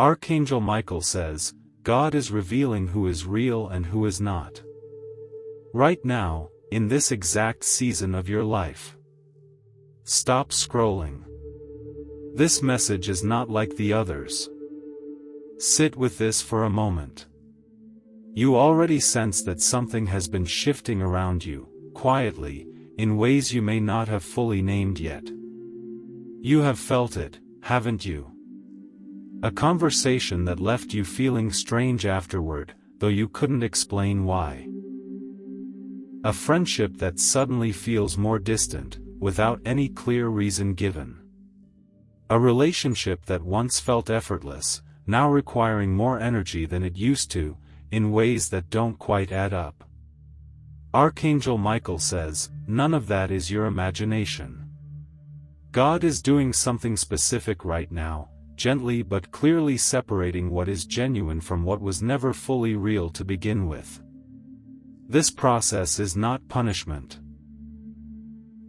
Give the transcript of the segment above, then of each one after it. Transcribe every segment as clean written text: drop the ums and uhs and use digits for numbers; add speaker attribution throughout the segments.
Speaker 1: Archangel Michael says, God is revealing who is real and who is not. Right now, in this exact season of your life. Stop scrolling. This message is not like the others. Sit with this for a moment. You already sense that something has been shifting around you, quietly, in ways you may not have fully named yet. You have felt it, haven't you? A conversation that left you feeling strange afterward, though you couldn't explain why. A friendship that suddenly feels more distant, without any clear reason given. A relationship that once felt effortless, now requiring more energy than it used to, in ways that don't quite add up. Archangel Michael says, none of that is your imagination. God is doing something specific right now, gently but clearly separating what is genuine from what was never fully real to begin with. This process is not punishment.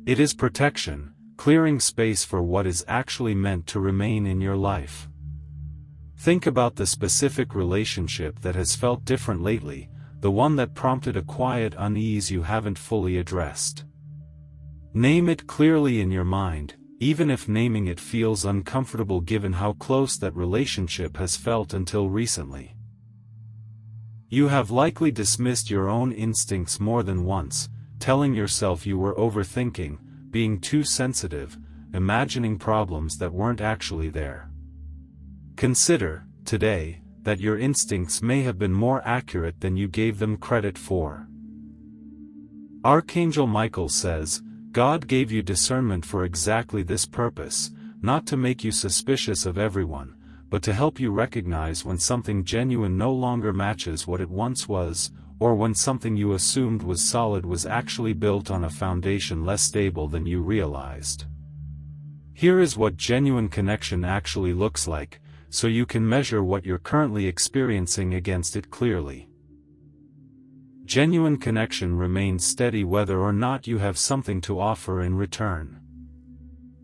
Speaker 1: It is protection, clearing space for what is actually meant to remain in your life. Think about the specific relationship that has felt different lately, the one that prompted a quiet unease you haven't fully addressed. Name it clearly in your mind, even if naming it feels uncomfortable given how close that relationship has felt until recently. You have likely dismissed your own instincts more than once, telling yourself you were overthinking, being too sensitive, imagining problems that weren't actually there. Consider, today, that your instincts may have been more accurate than you gave them credit for. Archangel Michael says, God gave you discernment for exactly this purpose, not to make you suspicious of everyone, but to help you recognize when something genuine no longer matches what it once was, or when something you assumed was solid was actually built on a foundation less stable than you realized. Here is what genuine connection actually looks like, so you can measure what you're currently experiencing against it clearly. Genuine connection remains steady whether or not you have something to offer in return.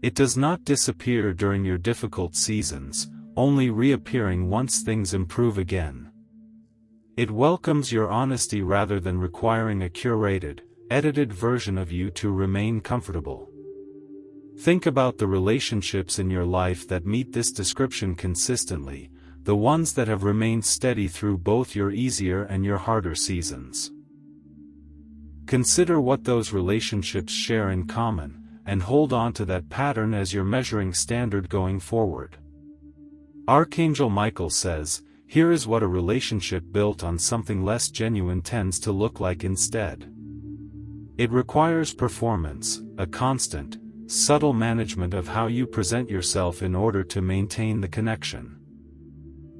Speaker 1: It does not disappear during your difficult seasons, only reappearing once things improve again. It welcomes your honesty rather than requiring a curated, edited version of you to remain comfortable. Think about the relationships in your life that meet this description consistently, the ones that have remained steady through both your easier and your harder seasons. Consider what those relationships share in common, and hold on to that pattern as your measuring standard going forward. Archangel Michael says, here is what a relationship built on something less genuine tends to look like instead. It requires performance, a constant, subtle management of how you present yourself in order to maintain the connection.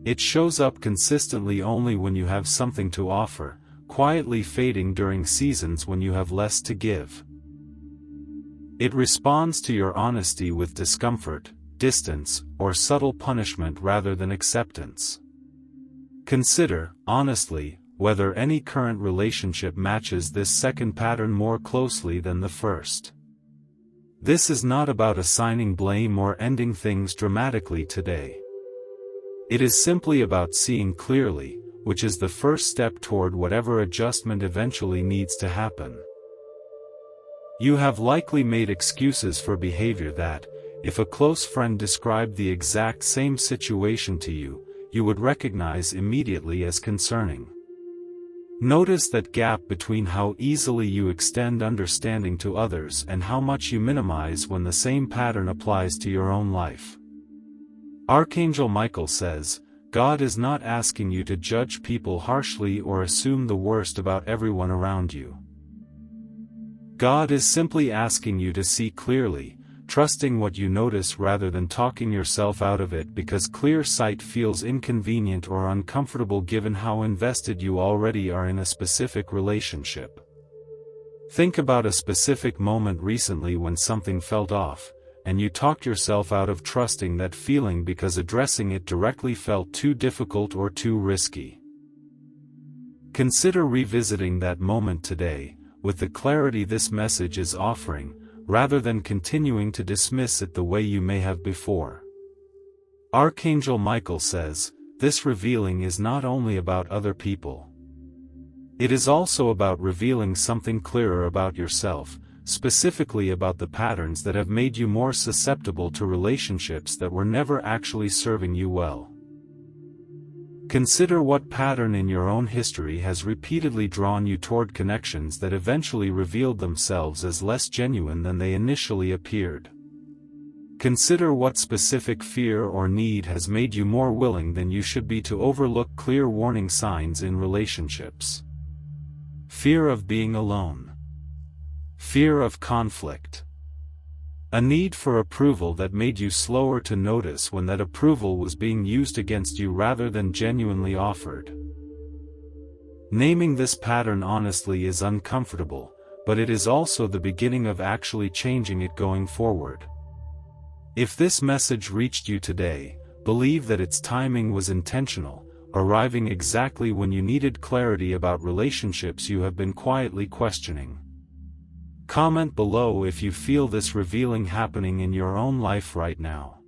Speaker 1: It shows up consistently only when you have something to offer, quietly fading during seasons when you have less to give. It responds to your honesty with discomfort, distance, or subtle punishment rather than acceptance. Consider, honestly, whether any current relationship matches this second pattern more closely than the first. This is not about assigning blame or ending things dramatically today. It is simply about seeing clearly, which is the first step toward whatever adjustment eventually needs to happen. You have likely made excuses for behavior that, if a close friend described the exact same situation to you, you would recognize immediately as concerning. Notice that gap between how easily you extend understanding to others and how much you minimize when the same pattern applies to your own life. Archangel Michael says, God is not asking you to judge people harshly or assume the worst about everyone around you. God is simply asking you to see clearly, trusting what you notice rather than talking yourself out of it because clear sight feels inconvenient or uncomfortable given how invested you already are in a specific relationship. Think about a specific moment recently when something felt off, and you talked yourself out of trusting that feeling because addressing it directly felt too difficult or too risky. Consider revisiting that moment today, with the clarity this message is offering, rather than continuing to dismiss it the way you may have before. Archangel Michael says, this revealing is not only about other people. It is also about revealing something clearer about yourself, specifically about the patterns that have made you more susceptible to relationships that were never actually serving you well. Consider what pattern in your own history has repeatedly drawn you toward connections that eventually revealed themselves as less genuine than they initially appeared. Consider what specific fear or need has made you more willing than you should be to overlook clear warning signs in relationships. Fear of being alone. Fear of conflict. A need for approval that made you slower to notice when that approval was being used against you rather than genuinely offered. Naming this pattern honestly is uncomfortable, but it is also the beginning of actually changing it going forward. If this message reached you today, believe that its timing was intentional, arriving exactly when you needed clarity about relationships you have been quietly questioning. Comment below if you feel this revealing happening in your own life right now.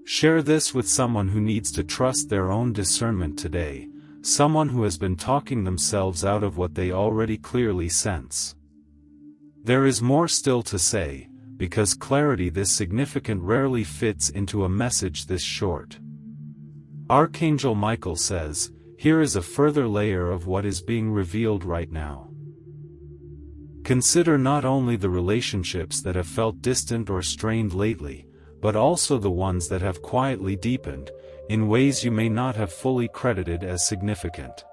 Speaker 1: Share this with someone who needs to trust their own discernment today, someone who has been talking themselves out of what they already clearly sense. There is more still to say, because clarity this significant rarely fits into a message this short. Archangel Michael says, here is a further layer of what is being revealed right now. Consider not only the relationships that have felt distant or strained lately, but also the ones that have quietly deepened, in ways you may not have fully credited as significant.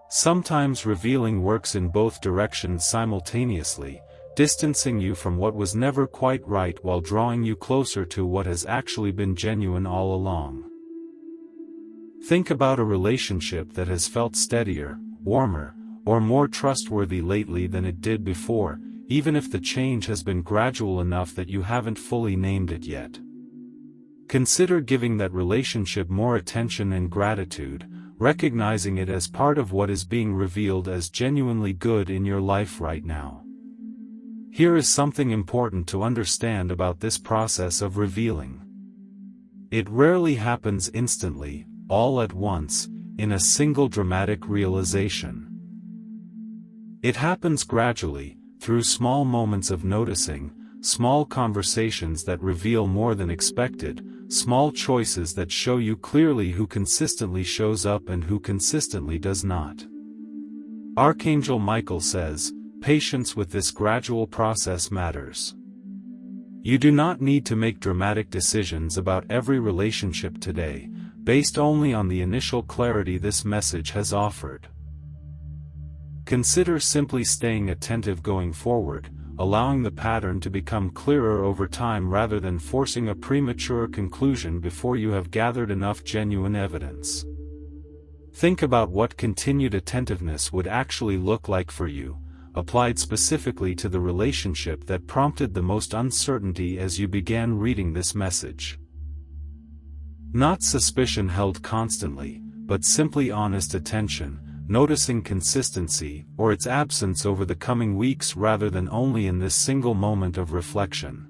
Speaker 1: Sometimes revealing works in both directions simultaneously, distancing you from what was never quite right while drawing you closer to what has actually been genuine all along. Think about a relationship that has felt steadier, warmer, or more trustworthy lately than it did before, even if the change has been gradual enough that you haven't fully named it yet. Consider giving that relationship more attention and gratitude, recognizing it as part of what is being revealed as genuinely good in your life right now. Here is something important to understand about this process of revealing. It rarely happens instantly, all at once, in a single dramatic realization. It happens gradually, through small moments of noticing, small conversations that reveal more than expected, small choices that show you clearly who consistently shows up and who consistently does not. Archangel Michael says, patience with this gradual process matters. You do not need to make dramatic decisions about every relationship today, based only on the initial clarity this message has offered. Consider simply staying attentive going forward, allowing the pattern to become clearer over time rather than forcing a premature conclusion before you have gathered enough genuine evidence. Think about what continued attentiveness would actually look like for you, applied specifically to the relationship that prompted the most uncertainty as you began reading this message. Not suspicion held constantly, but simply honest attention, noticing consistency or its absence over the coming weeks rather than only in this single moment of reflection.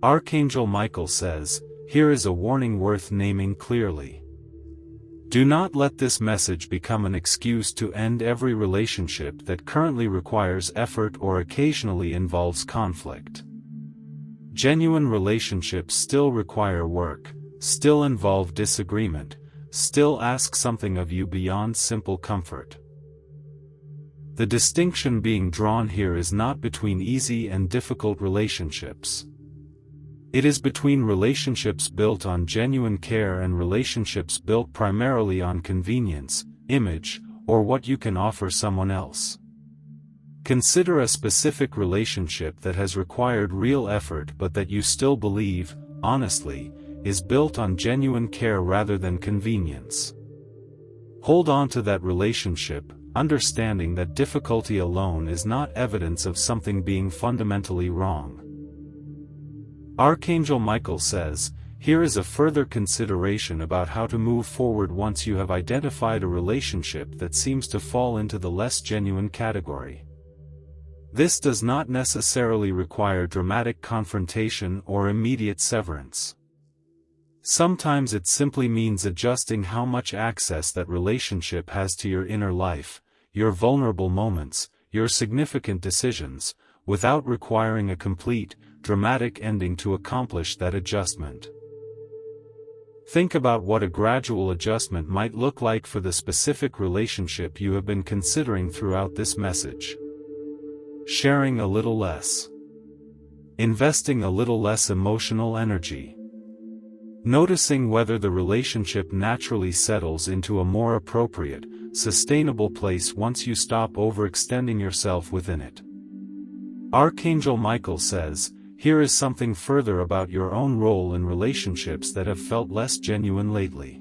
Speaker 1: Archangel Michael says, here is a warning worth naming clearly. Do not let this message become an excuse to end every relationship that currently requires effort or occasionally involves conflict. Genuine relationships still require work, still involve disagreement, still ask something of you beyond simple comfort. The distinction being drawn here is not between easy and difficult relationships. It is between relationships built on genuine care and relationships built primarily on convenience, image, or what you can offer someone else. Consider a specific relationship that has required real effort but that you still believe, honestly, is built on genuine care rather than convenience. Hold on to that relationship, understanding that difficulty alone is not evidence of something being fundamentally wrong. Archangel Michael says, here is a further consideration about how to move forward once you have identified a relationship that seems to fall into the less genuine category. This does not necessarily require dramatic confrontation or immediate severance. Sometimes it simply means adjusting how much access that relationship has to your inner life, your vulnerable moments, your significant decisions, without requiring a complete, dramatic ending to accomplish that adjustment. Think about what a gradual adjustment might look like for the specific relationship you have been considering throughout this message. Sharing a little less. Investing a little less emotional energy. Noticing whether the relationship naturally settles into a more appropriate, sustainable place once you stop overextending yourself within it. Archangel Michael says, here is something further about your own role in relationships that have felt less genuine lately.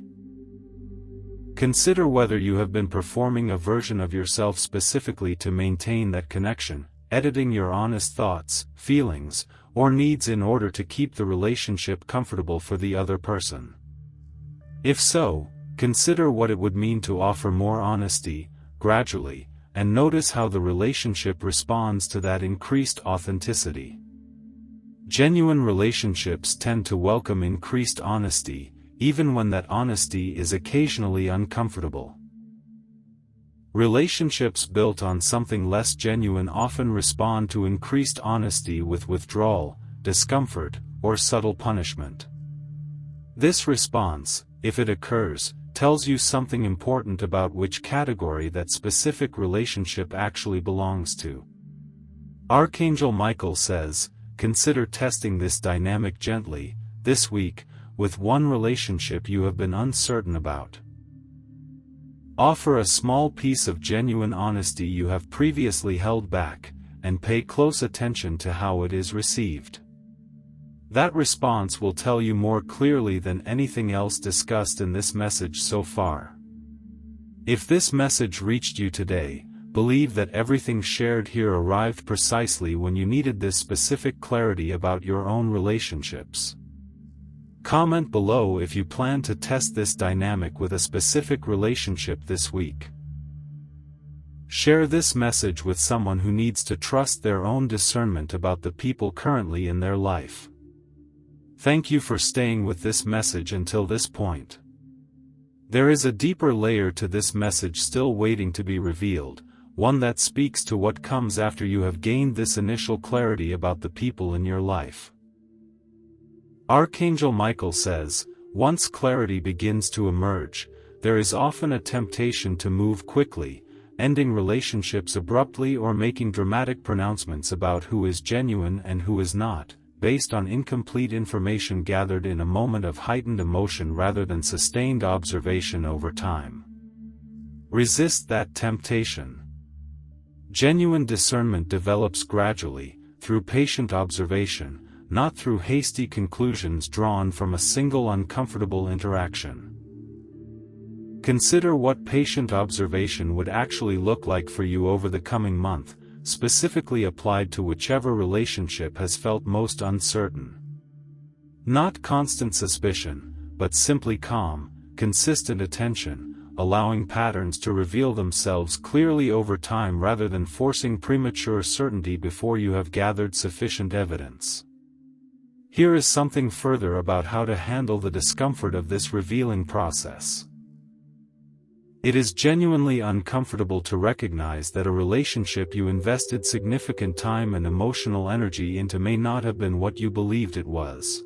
Speaker 1: Consider whether you have been performing a version of yourself specifically to maintain that connection, editing your honest thoughts, feelings, or needs in order to keep the relationship comfortable for the other person. If so, consider what it would mean to offer more honesty, gradually, and notice how the relationship responds to that increased authenticity. Genuine relationships tend to welcome increased honesty, even when that honesty is occasionally uncomfortable. Relationships built on something less genuine often respond to increased honesty with withdrawal, discomfort, or subtle punishment. This response, if it occurs, tells you something important about which category that specific relationship actually belongs to. Archangel Michael says, consider testing this dynamic gently, this week, with one relationship you have been uncertain about. Offer a small piece of genuine honesty you have previously held back, and pay close attention to how it is received. That response will tell you more clearly than anything else discussed in this message so far. If this message reached you today, believe that everything shared here arrived precisely when you needed this specific clarity about your own relationships. Comment below if you plan to test this dynamic with a specific relationship this week. Share this message with someone who needs to trust their own discernment about the people currently in their life. Thank you for staying with this message until this point. There is a deeper layer to this message still waiting to be revealed, one that speaks to what comes after you have gained this initial clarity about the people in your life. Archangel Michael says, once clarity begins to emerge, there is often a temptation to move quickly, ending relationships abruptly or making dramatic pronouncements about who is genuine and who is not, based on incomplete information gathered in a moment of heightened emotion rather than sustained observation over time. Resist that temptation. Genuine discernment develops gradually, through patient observation, not through hasty conclusions drawn from a single uncomfortable interaction. Consider what patient observation would actually look like for you over the coming month, specifically applied to whichever relationship has felt most uncertain. Not constant suspicion, but simply calm, consistent attention, allowing patterns to reveal themselves clearly over time rather than forcing premature certainty before you have gathered sufficient evidence. Here is something further about how to handle the discomfort of this revealing process. It is genuinely uncomfortable to recognize that a relationship you invested significant time and emotional energy into may not have been what you believed it was.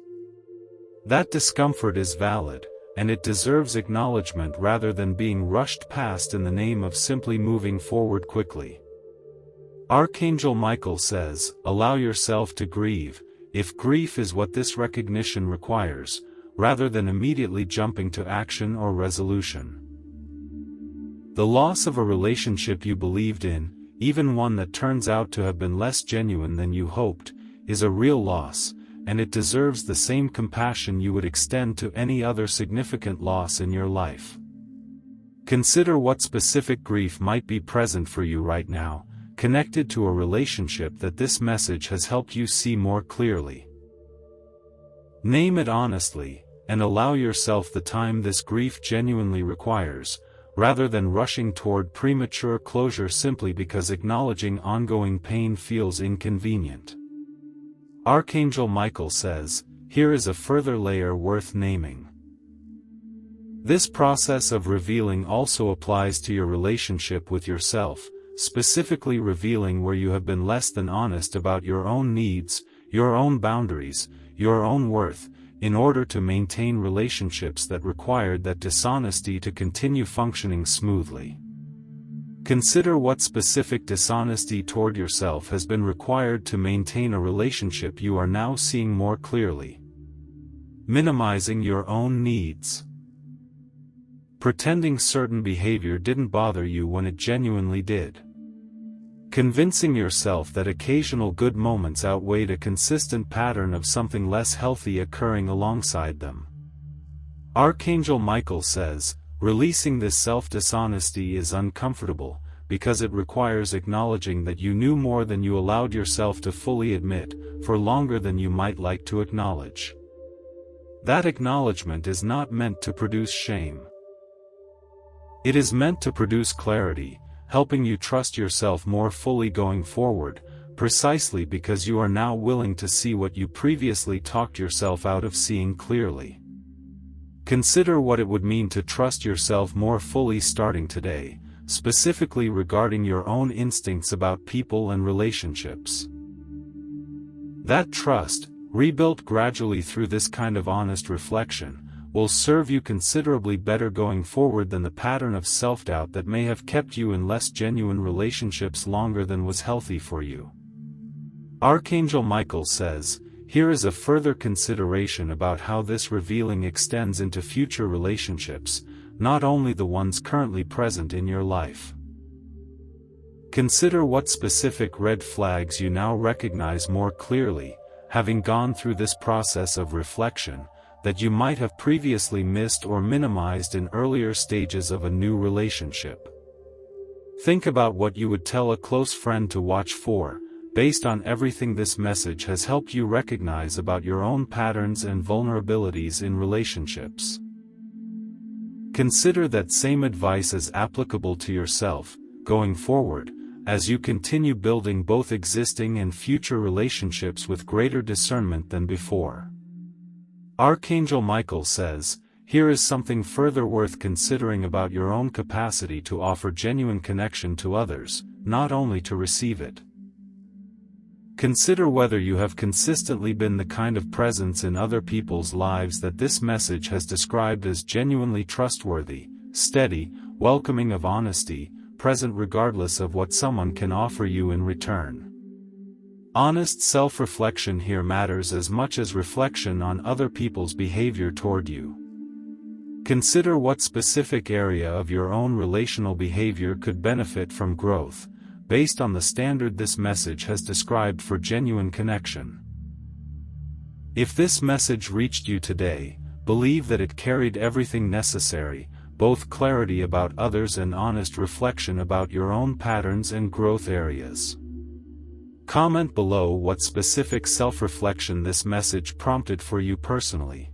Speaker 1: That discomfort is valid, and it deserves acknowledgement rather than being rushed past in the name of simply moving forward quickly. Archangel Michael says, allow yourself to grieve, if grief is what this recognition requires, rather than immediately jumping to action or resolution. The loss of a relationship you believed in, even one that turns out to have been less genuine than you hoped, is a real loss, and it deserves the same compassion you would extend to any other significant loss in your life. Consider what specific grief might be present for you right now, connected to a relationship that this message has helped you see more clearly. Name it honestly, and allow yourself the time this grief genuinely requires, rather than rushing toward premature closure simply because acknowledging ongoing pain feels inconvenient. Archangel Michael says, here is a further layer worth naming. This process of revealing also applies to your relationship with yourself, specifically revealing where you have been less than honest about your own needs, your own boundaries, your own worth, in order to maintain relationships that required that dishonesty to continue functioning smoothly. Consider what specific dishonesty toward yourself has been required to maintain a relationship you are now seeing more clearly. Minimizing your own needs. Pretending certain behavior didn't bother you when it genuinely did. Convincing yourself that occasional good moments outweighed a consistent pattern of something less healthy occurring alongside them. Archangel Michael says, releasing this self-dishonesty is uncomfortable, because it requires acknowledging that you knew more than you allowed yourself to fully admit, for longer than you might like to acknowledge. That acknowledgement is not meant to produce shame. It is meant to produce clarity, helping you trust yourself more fully going forward, precisely because you are now willing to see what you previously talked yourself out of seeing clearly. Consider what it would mean to trust yourself more fully starting today, specifically regarding your own instincts about people and relationships. That trust, rebuilt gradually through this kind of honest reflection, will serve you considerably better going forward than the pattern of self-doubt that may have kept you in less genuine relationships longer than was healthy for you. Archangel Michael says, here is a further consideration about how this revealing extends into future relationships, not only the ones currently present in your life. Consider what specific red flags you now recognize more clearly, having gone through this process of reflection, that you might have previously missed or minimized in earlier stages of a new relationship. Think about what you would tell a close friend to watch for, based on everything this message has helped you recognize about your own patterns and vulnerabilities in relationships. Consider that same advice as applicable to yourself, going forward, as you continue building both existing and future relationships with greater discernment than before. Archangel Michael says, here is something further worth considering about your own capacity to offer genuine connection to others, not only to receive it. Consider whether you have consistently been the kind of presence in other people's lives that this message has described as genuinely trustworthy, steady, welcoming of honesty, present regardless of what someone can offer you in return. Honest self-reflection here matters as much as reflection on other people's behavior toward you. Consider what specific area of your own relational behavior could benefit from growth, based on the standard this message has described for genuine connection. If this message reached you today, believe that it carried everything necessary, both clarity about others and honest reflection about your own patterns and growth areas. Comment below what specific self-reflection this message prompted for you personally.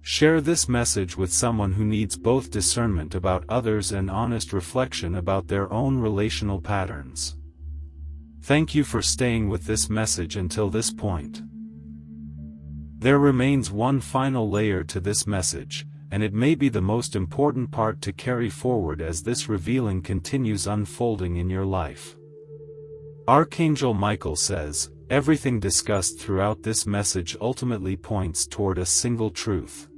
Speaker 1: Share this message with someone who needs both discernment about others and honest reflection about their own relational patterns. Thank you for staying with this message until this point. There remains one final layer to this message, and it may be the most important part to carry forward as this revealing continues unfolding in your life. Archangel Michael says, everything discussed throughout this message ultimately points toward a single truth.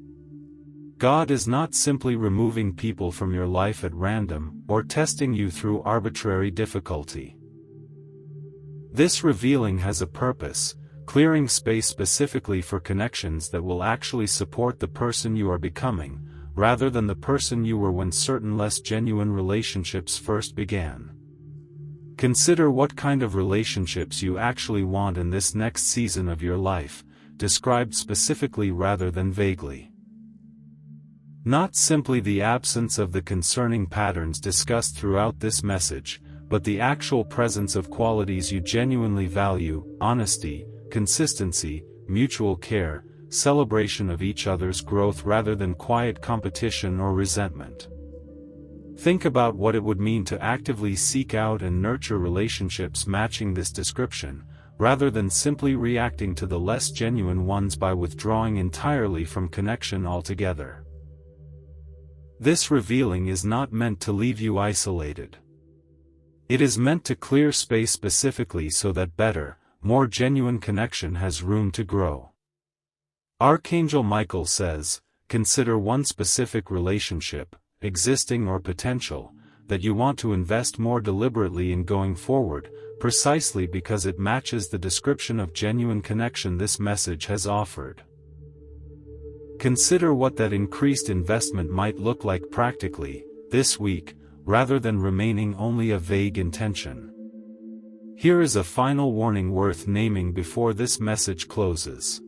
Speaker 1: God is not simply removing people from your life at random, or testing you through arbitrary difficulty. This revealing has a purpose, clearing space specifically for connections that will actually support the person you are becoming, rather than the person you were when certain less genuine relationships first began. Consider what kind of relationships you actually want in this next season of your life, described specifically rather than vaguely. Not simply the absence of the concerning patterns discussed throughout this message, but the actual presence of qualities you genuinely value: honesty, consistency, mutual care, celebration of each other's growth rather than quiet competition or resentment. Think about what it would mean to actively seek out and nurture relationships matching this description, rather than simply reacting to the less genuine ones by withdrawing entirely from connection altogether. This revealing is not meant to leave you isolated. It is meant to clear space specifically so that better, more genuine connection has room to grow. Archangel Michael says, consider one specific relationship, existing or potential, that you want to invest more deliberately in going forward, precisely because it matches the description of genuine connection this message has offered. Consider what that increased investment might look like practically, this week, rather than remaining only a vague intention. Here is a final warning worth naming before this message closes.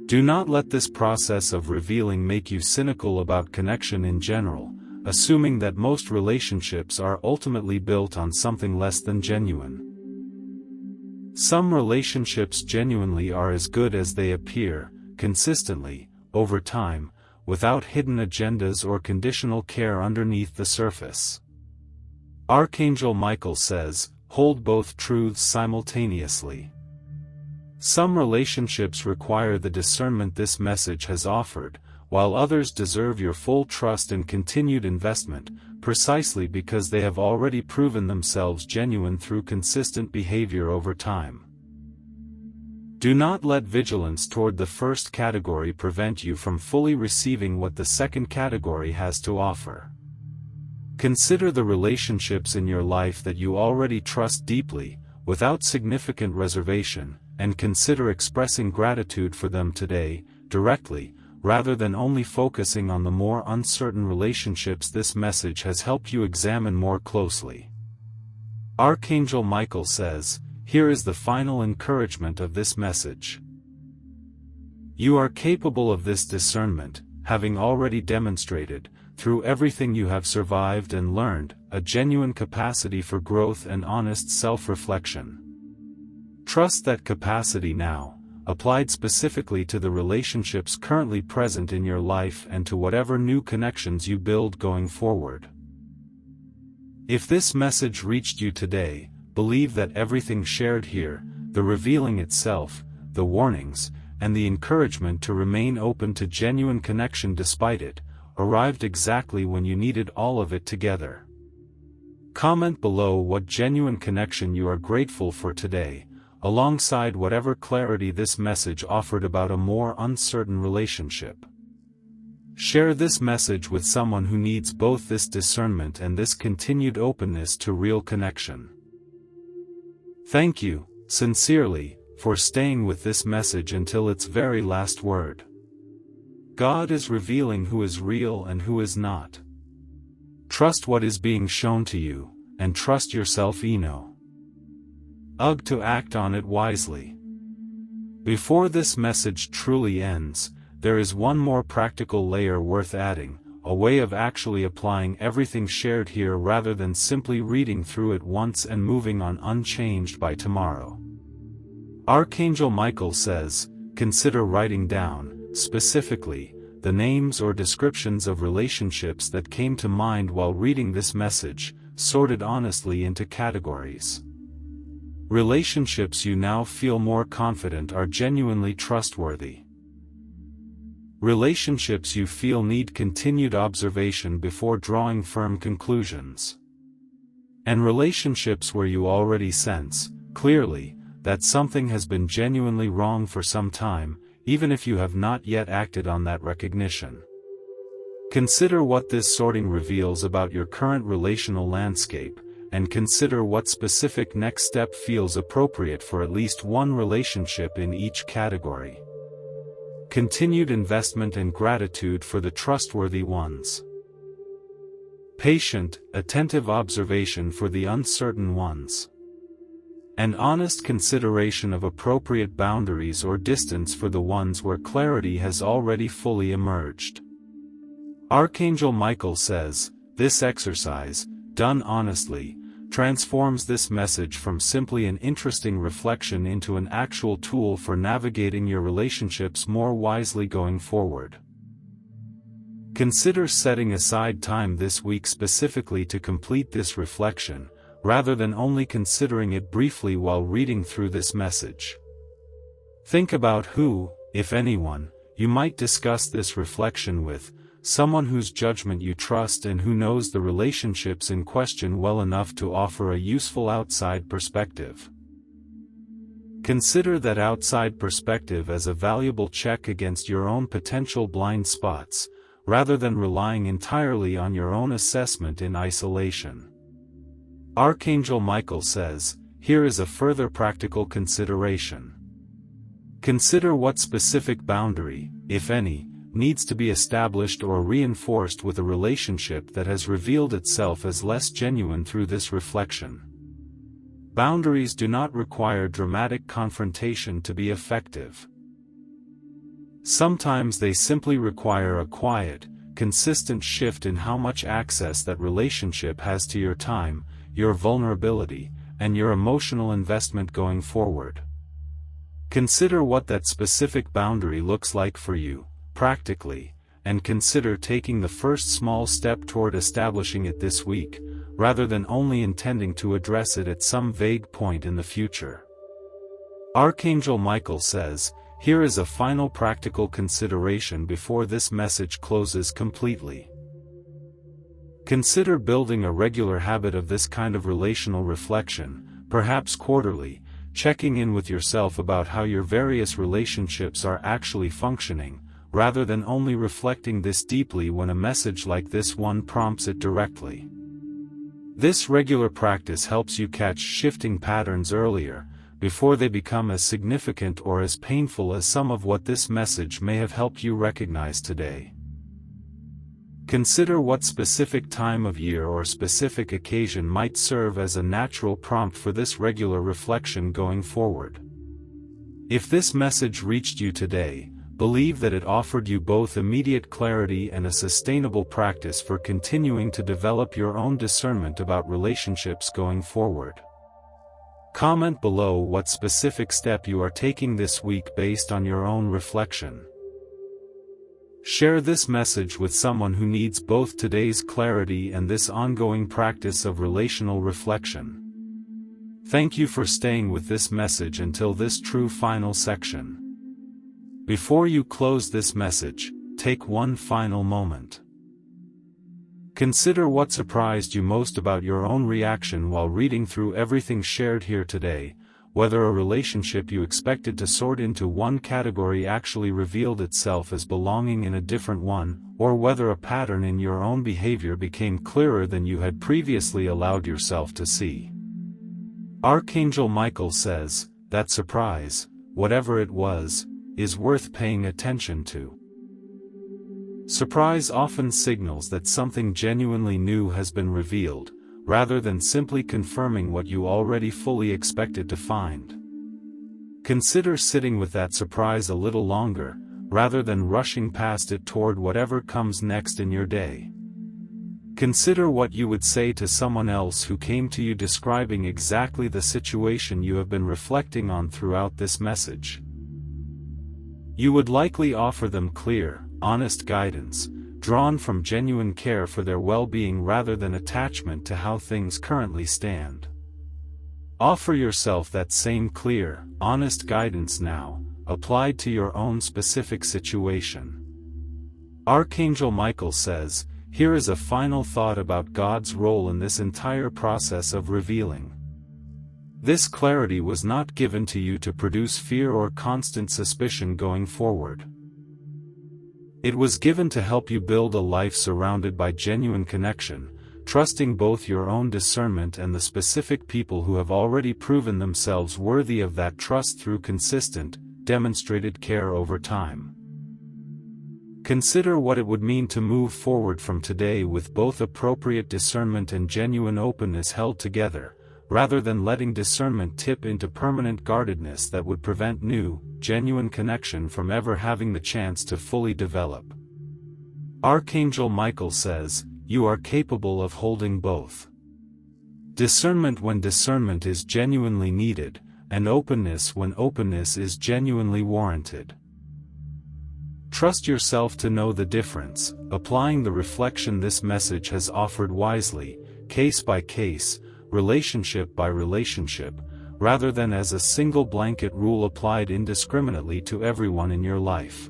Speaker 1: Do not let this process of revealing make you cynical about connection in general, assuming that most relationships are ultimately built on something less than genuine. Some relationships genuinely are as good as they appear, consistently, over time, without hidden agendas or conditional care underneath the surface. Archangel Michael says, hold both truths simultaneously. Some relationships require the discernment this message has offered, while others deserve your full trust and continued investment, precisely because they have already proven themselves genuine through consistent behavior over time. Do not let vigilance toward the first category prevent you from fully receiving what the second category has to offer. Consider the relationships in your life that you already trust deeply, without significant reservation, and consider expressing gratitude for them today, directly, rather than only focusing on the more uncertain relationships this message has helped you examine more closely. Archangel Michael says, here is the final encouragement of this message. You are capable of this discernment, having already demonstrated, through everything you have survived and learned, a genuine capacity for growth and honest self-reflection. Trust that capacity now, applied specifically to the relationships currently present in your life and to whatever new connections you build going forward. If this message reached you today, believe that everything shared here, the revealing itself, the warnings, and the encouragement to remain open to genuine connection despite it, arrived exactly when you needed all of it together. Comment below what genuine connection you are grateful for today, alongside whatever clarity this message offered about a more uncertain relationship. Share this message with someone who needs both this discernment and this continued openness to real connection. Thank you, sincerely, for staying with this message until its very last word. God is revealing who is real and who is not. Trust what is being shown to you, and trust yourself to act on it wisely. Before this message truly ends, there is one more practical layer worth adding, a way of actually applying everything shared here rather than simply reading through it once and moving on unchanged by tomorrow. Archangel Michael says, consider writing down, specifically, the names or descriptions of relationships that came to mind while reading this message, sorted honestly into categories. Relationships you now feel more confident are genuinely trustworthy. Relationships you feel need continued observation before drawing firm conclusions. And relationships where you already sense, clearly, that something has been genuinely wrong for some time, even if you have not yet acted on that recognition. Consider what this sorting reveals about your current relational landscape, and consider what specific next step feels appropriate for at least one relationship in each category. Continued investment and gratitude for the trustworthy ones. Patient, attentive observation for the uncertain ones. And honest consideration of appropriate boundaries or distance for the ones where clarity has already fully emerged. Archangel Michael says, this exercise, done honestly, transforms this message from simply an interesting reflection into an actual tool for navigating your relationships more wisely going forward. Consider setting aside time this week specifically to complete this reflection, rather than only considering it briefly while reading through this message. Think about who, if anyone, you might discuss this reflection with, someone whose judgment you trust and who knows the relationships in question well enough to offer a useful outside perspective. Consider that outside perspective as a valuable check against your own potential blind spots, rather than relying entirely on your own assessment in isolation. Archangel Michael says, here is a further practical consideration. Consider what specific boundary, if any, needs to be established or reinforced with a relationship that has revealed itself as less genuine through this reflection. Boundaries do not require dramatic confrontation to be effective. Sometimes they simply require a quiet, consistent shift in how much access that relationship has to your time, your vulnerability, and your emotional investment going forward. Consider what that specific boundary looks like for you, practically, and consider taking the first small step toward establishing it this week, rather than only intending to address it at some vague point in the future. Archangel Michael says, here is a final practical consideration before this message closes completely. Consider building a regular habit of this kind of relational reflection, perhaps quarterly, checking in with yourself about how your various relationships are actually functioning, rather than only reflecting this deeply when a message like this one prompts it directly. This regular practice helps you catch shifting patterns earlier, before they become as significant or as painful as some of what this message may have helped you recognize today. Consider what specific time of year or specific occasion might serve as a natural prompt for this regular reflection going forward. If this message reached you today, believe that it offered you both immediate clarity and a sustainable practice for continuing to develop your own discernment about relationships going forward. Comment below what specific step you are taking this week based on your own reflection. Share this message with someone who needs both today's clarity and this ongoing practice of relational reflection. Thank you for staying with this message until this true final section. Before you close this message, take one final moment. Consider what surprised you most about your own reaction while reading through everything shared here today, whether a relationship you expected to sort into one category actually revealed itself as belonging in a different one, or whether a pattern in your own behavior became clearer than you had previously allowed yourself to see. Archangel Michael says, that surprise, whatever it was, is worth paying attention to. Surprise often signals that something genuinely new has been revealed, rather than simply confirming what you already fully expected to find. Consider sitting with that surprise a little longer, rather than rushing past it toward whatever comes next in your day. Consider what you would say to someone else who came to you describing exactly the situation you have been reflecting on throughout this message. You would likely offer them clear, honest guidance, drawn from genuine care for their well-being rather than attachment to how things currently stand. Offer yourself that same clear, honest guidance now, applied to your own specific situation. Archangel Michael says, here is a final thought about God's role in this entire process of revealing. This clarity was not given to you to produce fear or constant suspicion going forward. It was given to help you build a life surrounded by genuine connection, trusting both your own discernment and the specific people who have already proven themselves worthy of that trust through consistent, demonstrated care over time. Consider what it would mean to move forward from today with both appropriate discernment and genuine openness held together, rather than letting discernment tip into permanent guardedness that would prevent new, genuine connection from ever having the chance to fully develop. Archangel Michael says, you are capable of holding both. Discernment when discernment is genuinely needed, and openness when openness is genuinely warranted. Trust yourself to know the difference, applying the reflection this message has offered wisely, case by case, relationship by relationship, rather than as a single blanket rule applied indiscriminately to everyone in your life.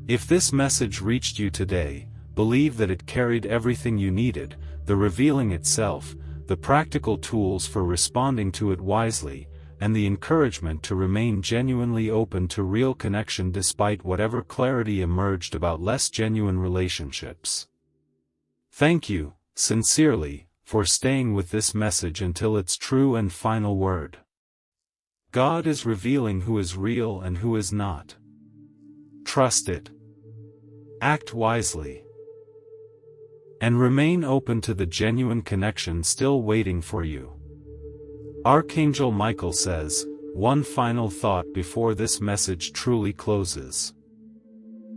Speaker 1: If this message reached you today, believe that it carried everything you needed, the revealing itself, the practical tools for responding to it wisely, and the encouragement to remain genuinely open to real connection despite whatever clarity emerged about less genuine relationships. Thank you, sincerely, for staying with this message until its true and final word. God is revealing who is real and who is not. Trust it. Act wisely. And remain open to the genuine connection still waiting for you. Archangel Michael says, one final thought before this message truly closes.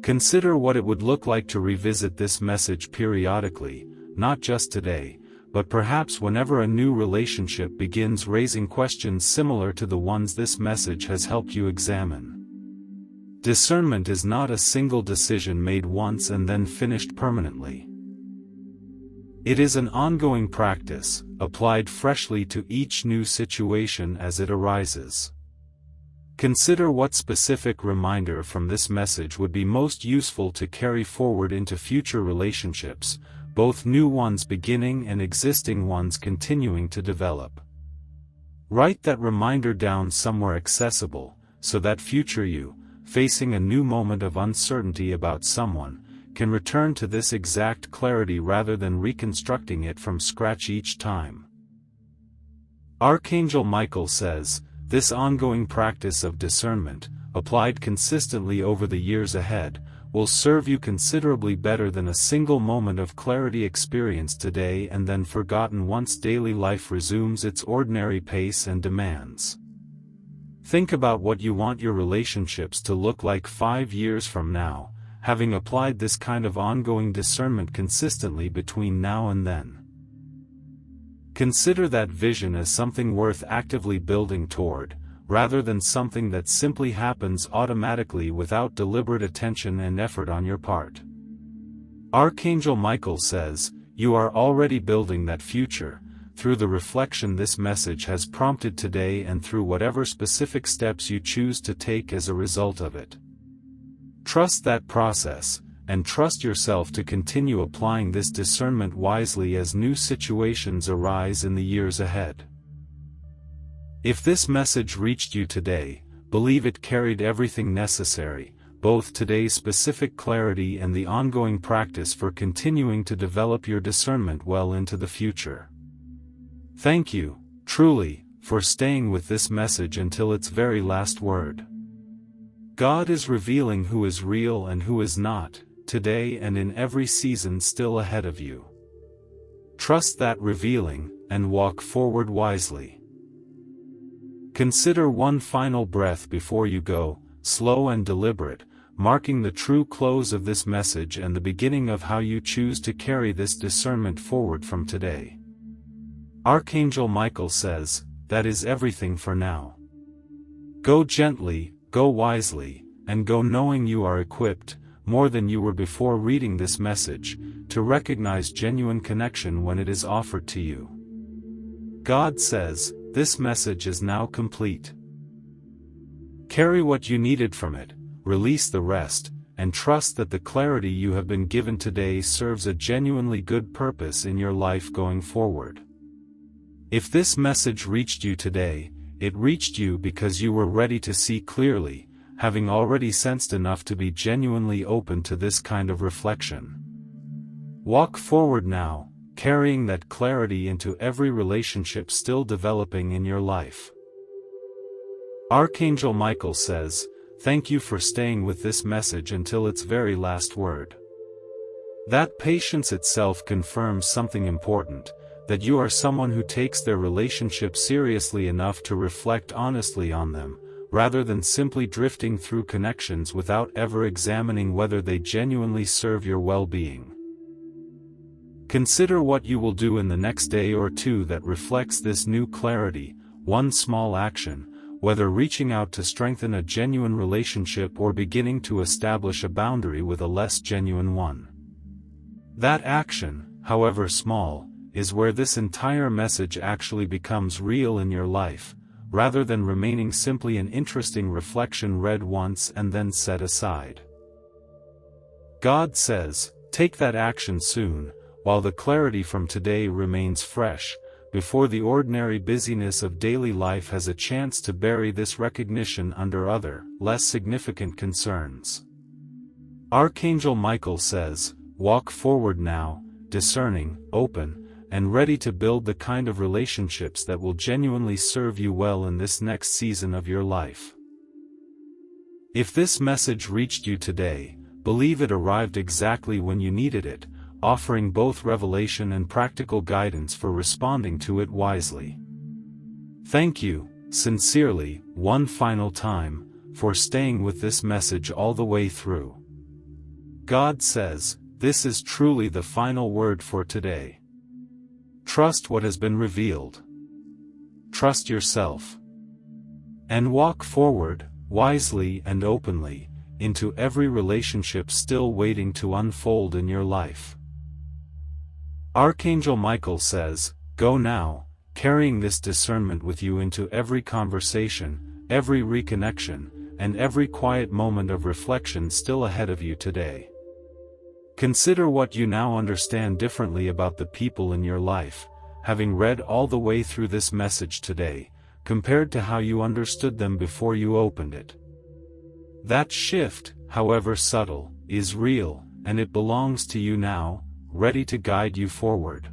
Speaker 1: Consider what it would look like to revisit this message periodically, not just today, but perhaps whenever a new relationship begins raising questions similar to the ones this message has helped you examine. Discernment is not a single decision made once and then finished permanently. It is an ongoing practice, applied freshly to each new situation as it arises. Consider what specific reminder from this message would be most useful to carry forward into future relationships, both new ones beginning and existing ones continuing to develop. Write that reminder down somewhere accessible, so that future you, facing a new moment of uncertainty about someone, can return to this exact clarity rather than reconstructing it from scratch each time. Archangel Michael says, this ongoing practice of discernment, applied consistently over the years ahead, will serve you considerably better than a single moment of clarity experienced today and then forgotten once daily life resumes its ordinary pace and demands. Think about what you want your relationships to look like 5 years from now, having applied this kind of ongoing discernment consistently between now and then. Consider that vision as something worth actively building toward, rather than something that simply happens automatically without deliberate attention and effort on your part. Archangel Michael says, you are already building that future, through the reflection this message has prompted today and through whatever specific steps you choose to take as a result of it. Trust that process, and trust yourself to continue applying this discernment wisely as new situations arise in the years ahead. If this message reached you today, believe it carried everything necessary, both today's specific clarity and the ongoing practice for continuing to develop your discernment well into the future. Thank you, truly, for staying with this message until its very last word. God is revealing who is real and who is not, today and in every season still ahead of you. Trust that revealing, and walk forward wisely. Consider one final breath before you go, slow and deliberate, marking the true close of this message and the beginning of how you choose to carry this discernment forward from today. Archangel Michael says, that is everything for now. Go gently, go wisely, and go knowing you are equipped, more than you were before reading this message, to recognize genuine connection when it is offered to you. God says, this message is now complete. Carry what you needed from it, release the rest, and trust that the clarity you have been given today serves a genuinely good purpose in your life going forward. If this message reached you today, it reached you because you were ready to see clearly, having already sensed enough to be genuinely open to this kind of reflection. Walk forward now, carrying that clarity into every relationship still developing in your life. Archangel Michael says, thank you for staying with this message until its very last word. That patience itself confirms something important, that you are someone who takes their relationship seriously enough to reflect honestly on them, rather than simply drifting through connections without ever examining whether they genuinely serve your well-being. Consider what you will do in the next day or two that reflects this new clarity, one small action, whether reaching out to strengthen a genuine relationship or beginning to establish a boundary with a less genuine one. That action, however small, is where this entire message actually becomes real in your life, rather than remaining simply an interesting reflection read once and then set aside. God says, take that action soon, while the clarity from today remains fresh, before the ordinary busyness of daily life has a chance to bury this recognition under other, less significant concerns. Archangel Michael says, walk forward now, discerning, open, and ready to build the kind of relationships that will genuinely serve you well in this next season of your life. If this message reached you today, believe it arrived exactly when you needed it, offering both revelation and practical guidance for responding to it wisely. Thank you, sincerely, one final time, for staying with this message all the way through. God says, this is truly the final word for today. Trust what has been revealed. Trust yourself. And walk forward, wisely and openly, into every relationship still waiting to unfold in your life. Archangel Michael says, go now, carrying this discernment with you into every conversation, every reconnection, and every quiet moment of reflection still ahead of you today. Consider what you now understand differently about the people in your life, having read all the way through this message today, compared to how you understood them before you opened it. That shift, however subtle, is real, and it belongs to you now, ready to guide you forward.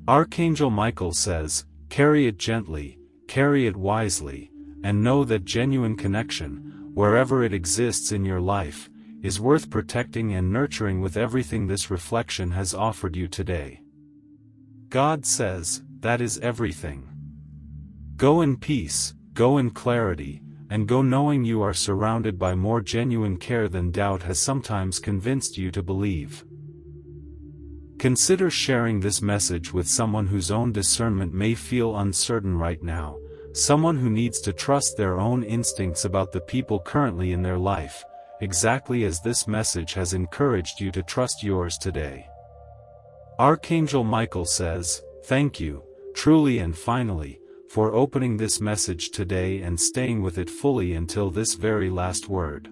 Speaker 1: Archangel Michael says, carry it gently, carry it wisely, and know that genuine connection, wherever it exists in your life, is worth protecting and nurturing with everything this reflection has offered you today. God says, that is everything. Go in peace, go in clarity, and go knowing you are surrounded by more genuine care than doubt has sometimes convinced you to believe. Consider sharing this message with someone whose own discernment may feel uncertain right now, someone who needs to trust their own instincts about the people currently in their life, exactly as this message has encouraged you to trust yours today. Archangel Michael says, thank you, truly and finally, for opening this message today and staying with it fully until this very last word.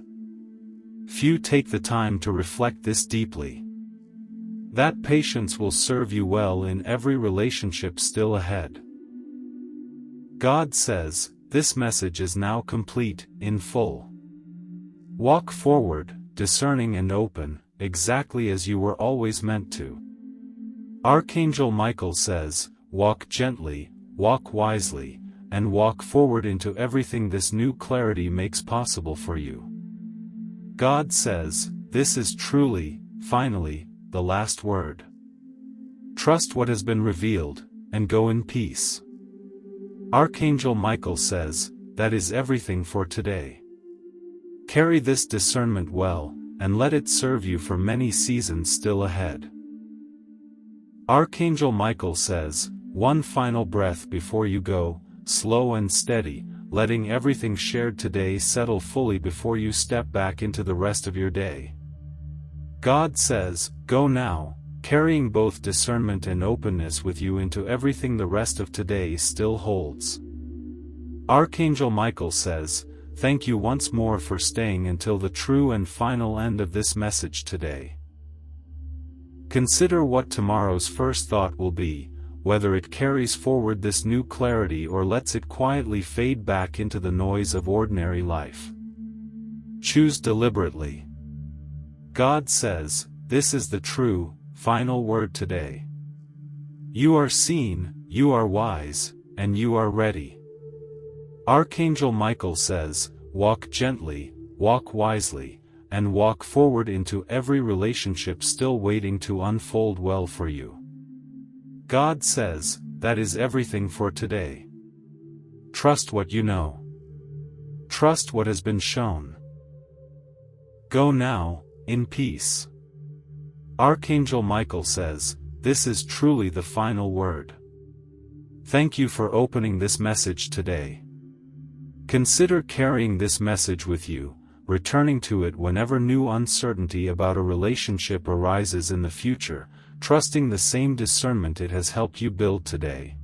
Speaker 1: Few take the time to reflect this deeply. That patience will serve you well in every relationship still ahead. God says, this message is now complete, in full. Walk forward, discerning and open, exactly as you were always meant to. Archangel Michael says, walk gently, walk wisely, and walk forward into everything this new clarity makes possible for you. God says, this is truly, finally, the last word. Trust what has been revealed, and go in peace. Archangel Michael says, that is everything for today. Carry this discernment well, and let it serve you for many seasons still ahead. Archangel Michael says, one final breath before you go, slow and steady, letting everything shared today settle fully before you step back into the rest of your day. God says, go now, carrying both discernment and openness with you into everything the rest of today still holds. Archangel Michael says, thank you once more for staying until the true and final end of this message today. Consider what tomorrow's first thought will be, whether it carries forward this new clarity or lets it quietly fade back into the noise of ordinary life. Choose deliberately. God says, this is the true, final word today. You are seen, you are wise, and you are ready. Archangel Michael says, walk gently, walk wisely, and walk forward into every relationship still waiting to unfold well for you. God says, that is everything for today. Trust what you know. Trust what has been shown. Go now, in peace. Archangel Michael says, this is truly the final word. Thank you for opening this message today. Consider carrying this message with you, returning to it whenever new uncertainty about a relationship arises in the future, trusting the same discernment it has helped you build today.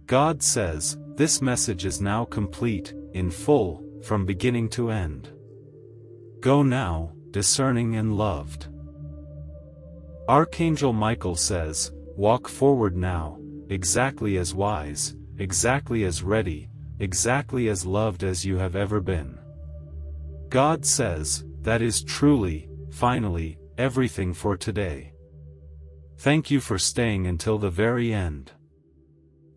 Speaker 1: God says, this message is now complete, in full, from beginning to end. Go now, discerning and loved. Archangel Michael says, walk forward now, exactly as wise, exactly as ready, exactly as loved as you have ever been. God says, that is truly, finally, everything for today. Thank you for staying until the very end.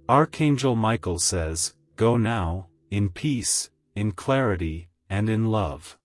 Speaker 1: Archangel Michael says, go now, in peace, in clarity, and in love.